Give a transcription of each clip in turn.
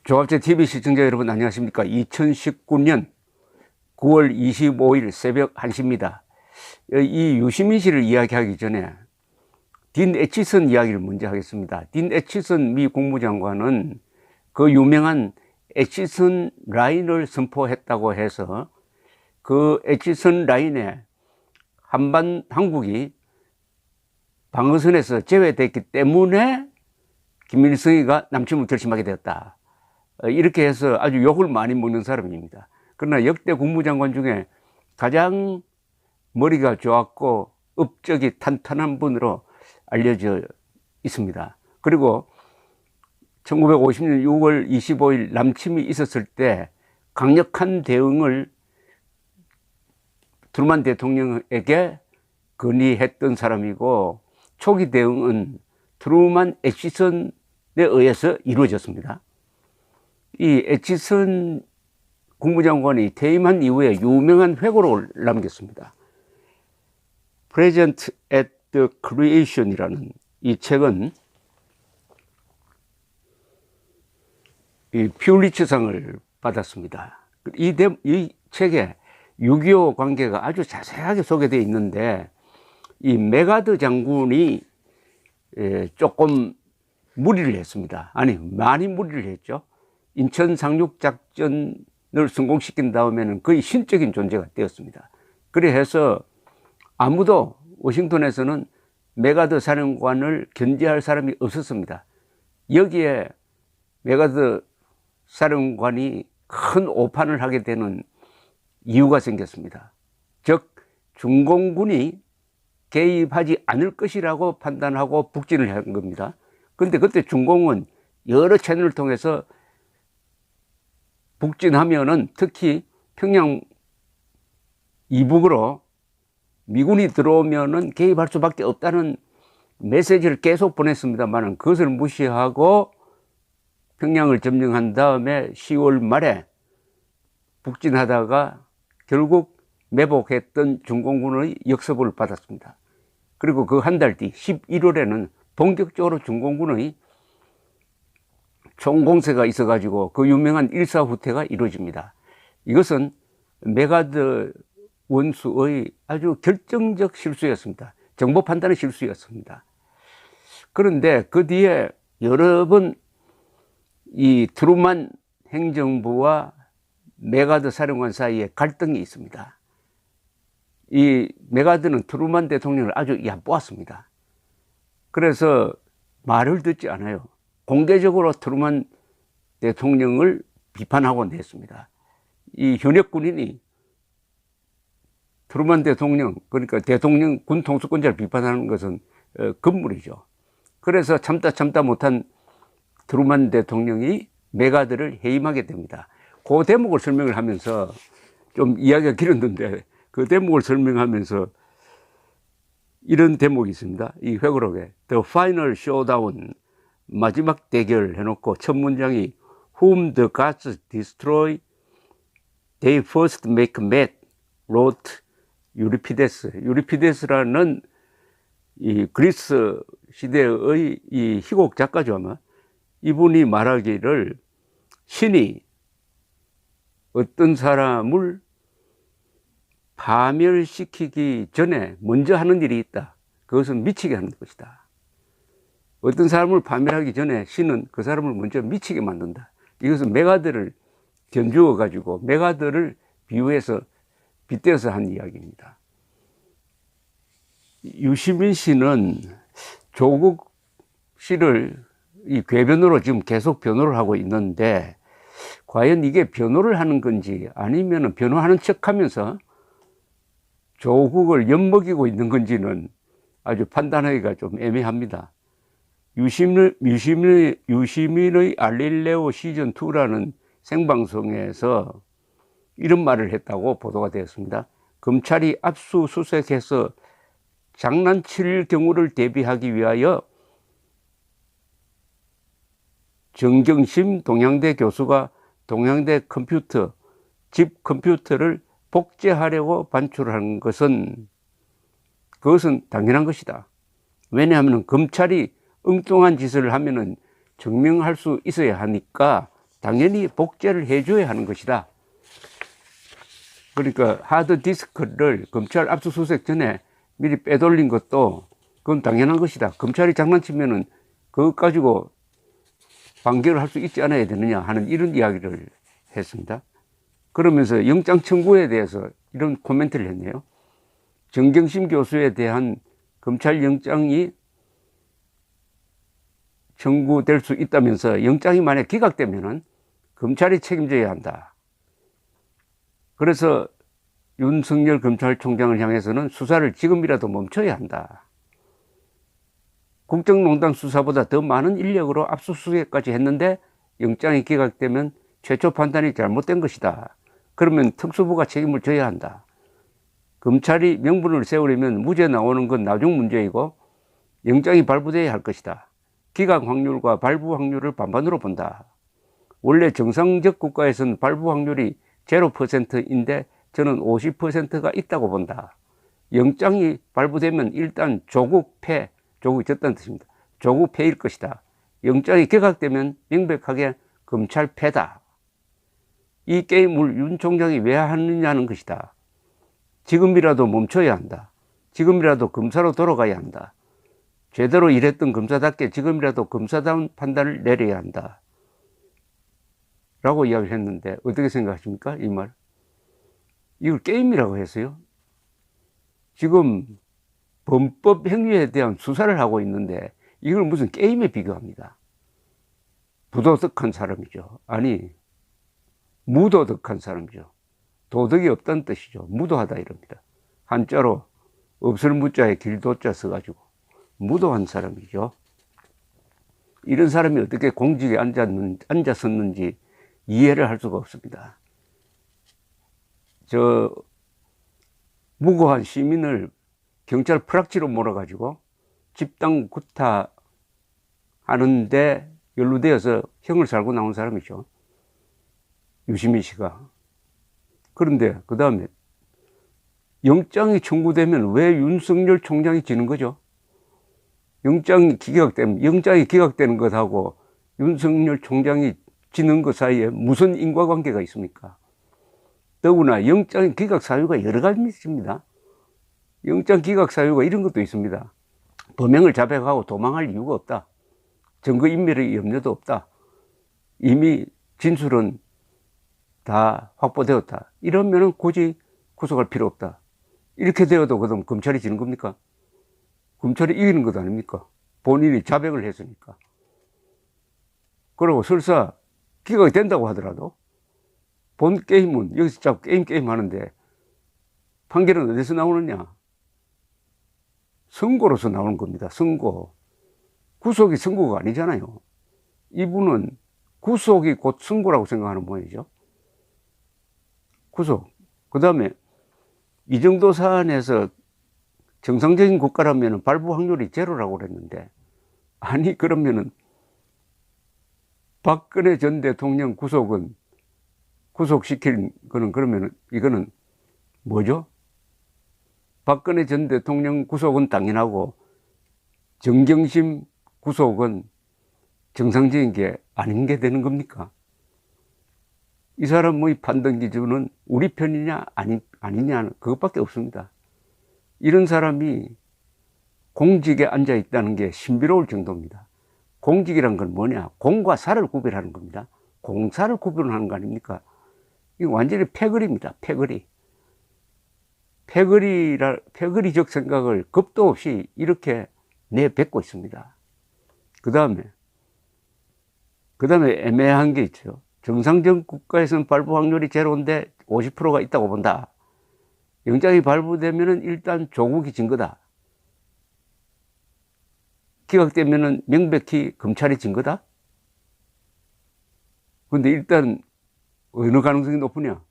조합제 TV 시청자 여러분 안녕하십니까. 2019년 9월 25일 새벽 1시입니다. 이 유시민 씨를 이야기하기 전에 딘 애치슨 이야기를 먼저 하겠습니다. 딘 애치슨 미 국무장관은 그 유명한 애치슨 라인을 선포했다고 해서 그 애치슨 라인에 한국이 방어선에서 제외됐기 때문에 김일성이가 남침을 결심하게 되었다. 이렇게 해서 아주 욕을 많이 먹는 사람입니다. 그러나 역대 국무장관 중에 가장 머리가 좋았고 업적이 탄탄한 분으로 알려져 있습니다. 그리고 1950년 6월 25일 남침이 있었을 때 강력한 대응을 트루만 대통령에게 건의했던 사람이고, 초기 대응은 트루만 애치슨에 의해서 이루어졌습니다. 이 애치슨 국무장관이 퇴임한 이후에 유명한 회고록을 남겼습니다. Present at the Creation이라는 이 책은 이 퓰리츠상을 받았습니다. 이 책에 6.25 관계가 아주 자세하게 소개되어 있는데, 이 메가드 장군이 조금 무리를 했습니다. 아니, 많이 무리를 했죠. 인천 상륙작전을 성공시킨 다음에는 거의 신적인 존재가 되었습니다. 그래서 아무도 워싱턴에서는 메가드 사령관을 견제할 사람이 없었습니다. 여기에 메가드 사령관이 큰 오판을 하게 되는 이유가 생겼습니다. 즉, 중공군이 개입하지 않을 것이라고 판단하고 북진을 한 겁니다. 그런데 그때 중공은 여러 채널을 통해서 북진하면은, 특히 평양 이북으로 미군이 들어오면은 개입할 수밖에 없다는 메시지를 계속 보냈습니다만, 그것을 무시하고 평양을 점령한 다음에 10월 말에 북진하다가 결국 매복했던 중공군의 역습을 받았습니다. 그리고 그 한 달 뒤 11월에는 본격적으로 중공군의 총공세가 있어가지고 그 유명한 일사후퇴가 이루어집니다. 이것은 메가드 원수의 아주 결정적 실수였습니다. 정보 판단의 실수였습니다. 그런데 그 뒤에 여러 번 이 트루만 행정부와 메가드 사령관 사이에 갈등이 있습니다. 이 메가드는 트루만 대통령을 아주 얕보았습니다. 그래서 말을 듣지 않아요. 공개적으로 트루만 대통령을 비판하곤 했습니다. 이 현역 군인이 트루만 대통령, 그러니까 대통령 군 통수권자를 비판하는 것은 금물이죠. 그래서 참다 못한 트루만 대통령이 메가드를 해임하게 됩니다. 그 대목을 설명을 하면서, 좀 이야기가 길었는데 그 대목을 설명하면서 이런 대목이 있습니다. 이 회고록에 The Final Showdown, 마지막 대결 해놓고 첫 문장이 Whom the gods destroy, they first make mad, wrote 유리피데스. 유리피데스라는 이 그리스 시대의 이 희곡 작가죠, 아마. 이분이 말하기를, 신이 어떤 사람을 파멸시키기 전에 먼저 하는 일이 있다. 그것은 미치게 하는 것이다. 어떤 사람을 파멸하기 전에 신은 그 사람을 먼저 미치게 만든다. 이것은 메가드를 견주어 가지고 메가드를 비유해서 빗대어서 한 이야기입니다. 유시민 씨는 조국 씨를 이 궤변으로 지금 계속 변호를 하고 있는데, 과연 이게 변호를 하는 건지 아니면 변호하는 척 하면서 조국을 엿먹이고 있는 건지는 아주 판단하기가 좀 애매합니다. 유시민의 알릴레오 시즌2라는 생방송에서 이런 말을 했다고 보도가 되었습니다. 검찰이 압수수색해서 장난칠 경우를 대비하기 위하여 정경심 동양대 교수가 동양대 컴퓨터, 집 컴퓨터를 복제하려고 반출한 것은, 그것은 당연한 것이다. 왜냐하면 검찰이 엉뚱한 짓을 하면은 증명할 수 있어야 하니까 당연히 복제를 해줘야 하는 것이다. 그러니까 하드디스크를 검찰 압수수색 전에 미리 빼돌린 것도 그건 당연한 것이다. 검찰이 장난치면은 그것 가지고 판결을 할 수 있지 않아야 되느냐 하는 이런 이야기를 했습니다. 그러면서 영장 청구에 대해서 이런 코멘트를 했네요. 정경심 교수에 대한 검찰 영장이 청구될 수 있다면서 영장이 만약 기각되면은 검찰이 책임져야 한다. 그래서 윤석열 검찰총장을 향해서는 수사를 지금이라도 멈춰야 한다. 국정농단 수사보다 더 많은 인력으로 압수수색까지 했는데 영장이 기각되면 최초 판단이 잘못된 것이다. 그러면 특수부가 책임을 져야 한다. 검찰이 명분을 세우려면 무죄 나오는 건 나중 문제이고 영장이 발부돼야 할 것이다. 기각 확률과 발부 확률을 반반으로 본다. 원래 정상적 국가에서는 발부 확률이 0%인데 저는 50%가 있다고 본다. 영장이 발부되면 일단 조국 패, 조국이 졌다는 뜻입니다. 조국 패일 것이다. 영장이 기각되면 명백하게 검찰 패다. 이 게임을 윤 총장이 왜 하느냐는 것이다. 지금이라도 멈춰야 한다. 지금이라도 검사로 돌아가야 한다. 제대로 일했던 검사답게 지금이라도 검사다운 판단을 내려야 한다. 라고 이야기를 했는데 어떻게 생각하십니까? 이 말. 이걸 게임이라고 했어요. 지금 범법 행위에 대한 수사를 하고 있는데 이걸 무슨 게임에 비교합니다. 부도덕한 사람이죠. 아니, 무도덕한 사람이죠. 도덕이 없다는 뜻이죠. 무도하다 이럽니다. 한자로 없을 무자에 길도자 써가지고 무도한 사람이죠. 이런 사람이 어떻게 공직에 앉았었는지 이해를 할 수가 없습니다. 저 무고한 시민을 경찰 프락치로 몰아가지고 집단 구타하는데 연루되어서 형을 살고 나온 사람이죠. 유시민 씨가. 그런데 그 다음에 영장이 청구되면 왜 윤석열 총장이 지는 거죠? 영장이 기각되는 것하고 윤석열 총장이 지는 것 사이에 무슨 인과관계가 있습니까? 더구나 영장 기각 사유가 여러 가지 있습니다. 영장 기각 사유가 이런 것도 있습니다. 범행을 자백하고 도망할 이유가 없다. 증거인멸의 염려도 없다. 이미 진술은 다 확보되었다. 이러면은 굳이 구속할 필요 없다. 이렇게 되어도 그럼 검찰이 지는 겁니까? 검찰이 이기는 것 아닙니까? 본인이 자백을 했으니까. 그리고 설사 기각이 된다고 하더라도 본 게임은 여기서 자꾸 게임 하는데 판결은 어디서 나오느냐? 선고로서 나오는 겁니다. 선고. 구속이 선고가 아니잖아요. 이분은 구속이 곧 선고라고 생각하는 모양이죠. 구속. 그 다음에 이 정도 사안에서 정상적인 국가라면 발부 확률이 제로라고 그랬는데, 아니 그러면은 박근혜 전 대통령 구속시킬 거는 그러면은 이거는 뭐죠? 박근혜 전 대통령 구속은 당연하고 정경심 구속은 정상적인 게 아닌 게 되는 겁니까? 이 사람의 판단 기준은 우리 편이냐 아니냐는 그것밖에 없습니다. 이런 사람이 공직에 앉아 있다는 게 신비로울 정도입니다. 공직이란 건 뭐냐? 공과 사를 구별하는 겁니다. 공사를 구별하는 거 아닙니까? 이거 완전히 패거리입니다. 패거리. 패거리적 생각을 겁도 없이 이렇게 내뱉고 있습니다. 그 다음에 애매한 게 있죠. 정상적 국가에서는 발부 확률이 제로인데 50%가 있다고 본다. 영장이 발부되면은 일단 조국이 진 거다. 기각되면은 명백히 검찰이 진 거다. 근데 일단 어느 가능성이 높으냐?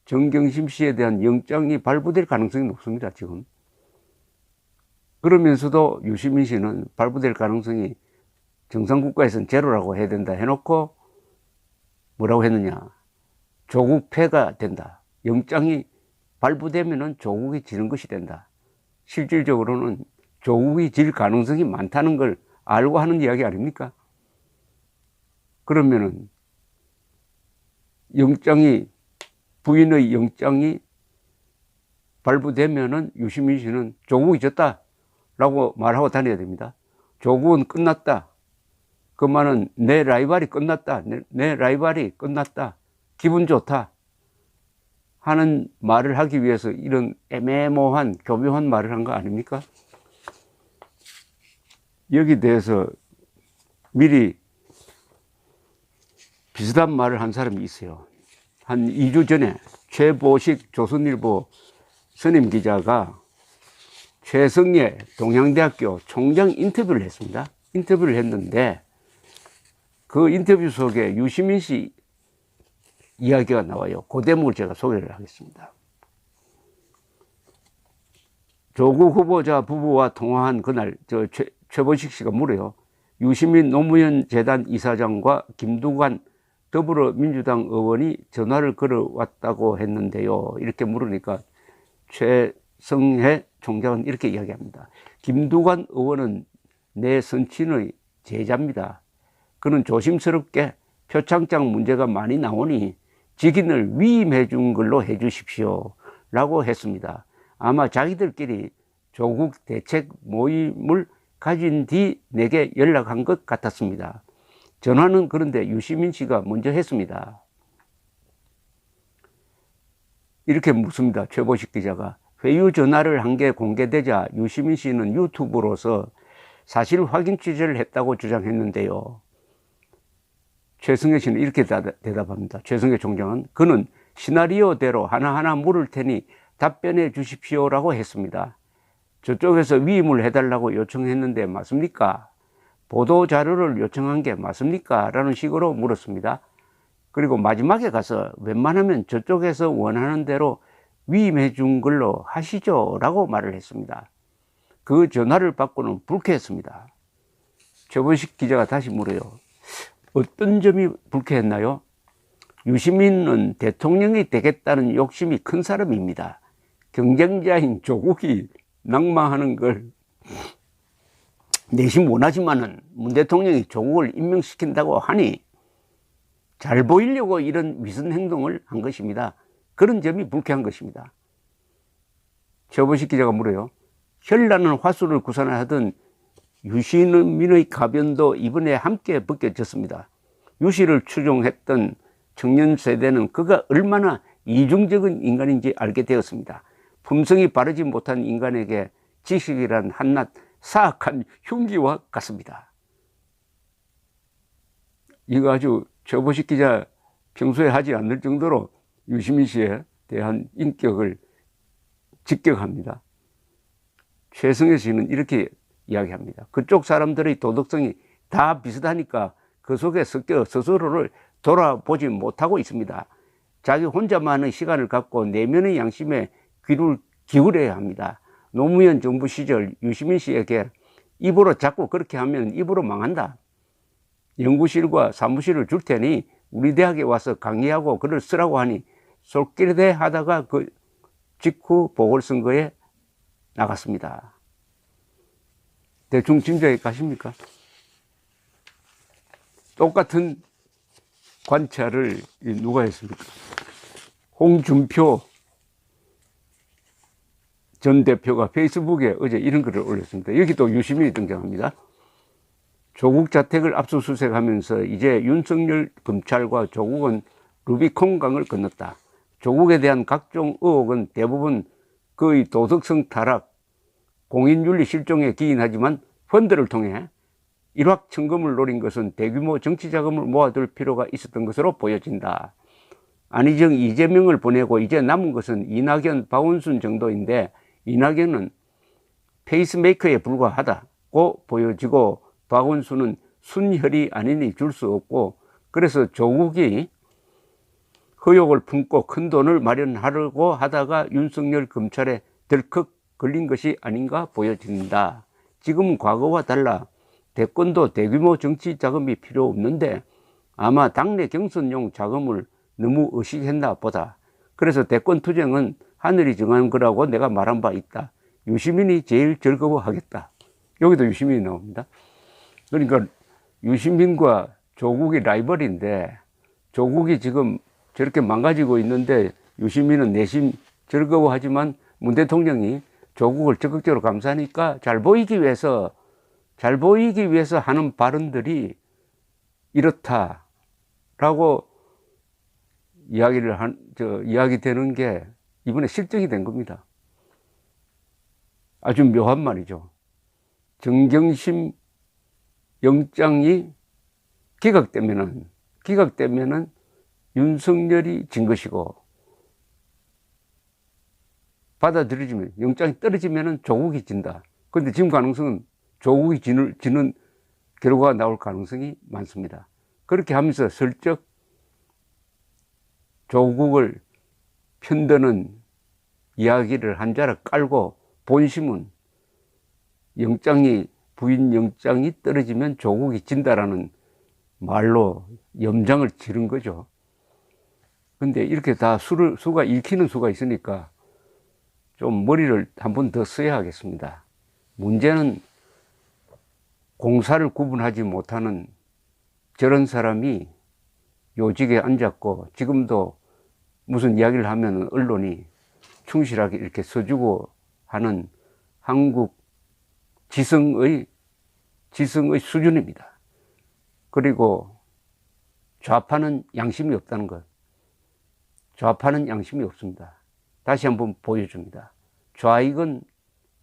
정경심 씨에 대한 영장이 발부될 가능성이 높습니다, 지금. 그러면서도 유시민 씨는 발부될 가능성이 정상국가에서는 제로라고 해야 된다 해놓고 뭐라고 했느냐? 조국 패가 된다. 영장이 발부되면은 조국이 지는 것이 된다. 실질적으로는 조국이 질 가능성이 많다는 걸 알고 하는 이야기 아닙니까? 그러면은 부인의 영장이 발부되면은 유시민 씨는 조국이 졌다라고 말하고 다녀야 됩니다. 조국은 끝났다. 그 말은 내 라이벌이 끝났다. 내 라이벌이 끝났다. 기분 좋다. 하는 말을 하기 위해서 이런 애매모호한 교묘한 말을 한 거 아닙니까? 여기 대해서 미리 비슷한 말을 한 사람이 있어요. 한 2주 전에 최보식 조선일보 선임 기자가 최성예 동양대학교 총장 인터뷰를 했습니다. 인터뷰를 했는데 그 인터뷰 속에 유시민 씨 이야기가 나와요. 그 대목을 제가 소개를 하겠습니다. 조국 후보자 부부와 통화한 그날 최보식 씨가 물어요. 유시민 노무현 재단 이사장과 김두관 더불어민주당 의원이 전화를 걸어왔다고 했는데요. 이렇게 물으니까 최성해 총장은 이렇게 이야기합니다. 김두관 의원은 내 선친의 제자입니다. 그는 조심스럽게 표창장 문제가 많이 나오니 직인을 위임해 준 걸로 해 주십시오 라고 했습니다. 아마 자기들끼리 조국 대책 모임을 가진 뒤 내게 연락한 것 같았습니다. 전화는 그런데 유시민 씨가 먼저 했습니다. 이렇게 묻습니다. 최보식 기자가. 회유 전화를 한 게 공개되자 유시민 씨는 유튜브로서 사실 확인 취재를 했다고 주장했는데요. 최성해 씨는 이렇게 대답합니다. 최성해 총장은 그는 시나리오대로 하나하나 물을 테니 답변해 주십시오라고 했습니다. 저쪽에서 위임을 해달라고 요청했는데 맞습니까? 보도자료를 요청한 게 맞습니까? 라는 식으로 물었습니다. 그리고 마지막에 가서 웬만하면 저쪽에서 원하는 대로 위임해 준 걸로 하시죠 라고 말을 했습니다. 그 전화를 받고는 불쾌했습니다. 최보식 기자가 다시 물어요. 어떤 점이 불쾌했나요? 유시민은 대통령이 되겠다는 욕심이 큰 사람입니다. 경쟁자인 조국이 낙마하는 걸 내심 원하지만은 문 대통령이 조국을 임명시킨다고 하니 잘 보이려고 이런 위선 행동을 한 것입니다. 그런 점이 불쾌한 것입니다. 최보식 기자가 물어요. 현란한 화술을 구사하던 유시민의 가변도 이번에 함께 벗겨졌습니다. 유시를 추종했던 청년 세대는 그가 얼마나 이중적인 인간인지 알게 되었습니다. 품성이 바르지 못한 인간에게 지식이란 한낱 사악한 흉기와 같습니다. 이거 아주 최보식 기자 평소에 하지 않을 정도로 유시민 씨에 대한 인격을 직격합니다. 최성해 씨는 이렇게 이야기합니다. 그쪽 사람들의 도덕성이 다 비슷하니까 그 속에 섞여 스스로를 돌아보지 못하고 있습니다. 자기 혼자만의 시간을 갖고 내면의 양심에 귀를 기울여야 합니다. 노무현 정부 시절 유시민 씨에게 입으로 자꾸 그렇게 하면 입으로 망한다. 연구실과 사무실을 줄 테니 우리 대학에 와서 강의하고 글을 쓰라고 하니 솔깃해 하다가 그 직후 보궐선거에 나갔습니다. 대충 짐작이 가십니까? 똑같은 관찰을 누가 했습니까? 홍준표 전 대표가 페이스북에 어제 이런 글을 올렸습니다. 여기 또 유시민이 등장합니다. 조국 자택을 압수수색하면서 이제 윤석열 검찰과 조국은 루비콘강을 건넜다. 조국에 대한 각종 의혹은 대부분 그의 도덕성 타락, 공인윤리 실종에 기인하지만 펀드를 통해 일확천금을 노린 것은 대규모 정치자금을 모아둘 필요가 있었던 것으로 보여진다. 안희정, 이재명을 보내고 이제 남은 것은 이낙연, 박원순 정도인데 이낙연은 페이스메이커에 불과하다고 보여지고 박원순은 순혈이 아니니 줄 수 없고 그래서 조국이 의혹을 품고 큰 돈을 마련하려고 하다가 윤석열 검찰에 덜컥 걸린 것이 아닌가 보여진다. 지금은 과거와 달라 대권도 대규모 정치 자금이 필요 없는데 아마 당내 경선용 자금을 너무 의식했나 보다. 그래서 대권 투쟁은 하늘이 정한 거라고 내가 말한 바 있다. 유시민이 제일 즐거워하겠다. 여기도 유시민이 나옵니다. 그러니까 유시민과 조국이 라이벌인데 조국이 지금 저렇게 망가지고 있는데 유시민은 내심 즐거워하지만 문 대통령이 조국을 적극적으로 감싸니까 잘 보이기 위해서 하는 발언들이 이렇다라고 이야기되는 게 이번에 실정이 된 겁니다. 아주 묘한 말이죠. 정경심 영장이 기각되면은 윤석열이 진 것이고, 받아들여지면, 영장이 떨어지면은 조국이 진다. 그런데 지금 가능성은 조국이 지는 결과가 나올 가능성이 많습니다. 그렇게 하면서 슬쩍 조국을 편드는 이야기를 한 자락 깔고, 본심은 부인 영장이 떨어지면 조국이 진다라는 말로 염장을 지른 거죠. 근데 이렇게 다 수가 읽히는 수가 있으니까 좀 머리를 한 번 더 써야 하겠습니다. 문제는 공사를 구분하지 못하는 저런 사람이 요직에 앉았고, 지금도 무슨 이야기를 하면 언론이 충실하게 이렇게 써주고 하는 한국 지성의 수준입니다. 그리고 좌파는 양심이 없다는 것. 좌파는 양심이 없습니다. 다시 한번 보여줍니다. 좌익은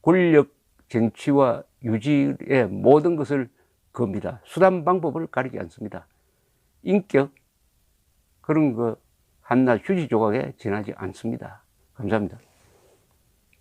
권력 정치와 유지의 모든 것을 겁니다. 수단 방법을 가리지 않습니다. 인격, 그런 거 한낱 휴지 조각에 지나지 않습니다. 감사합니다.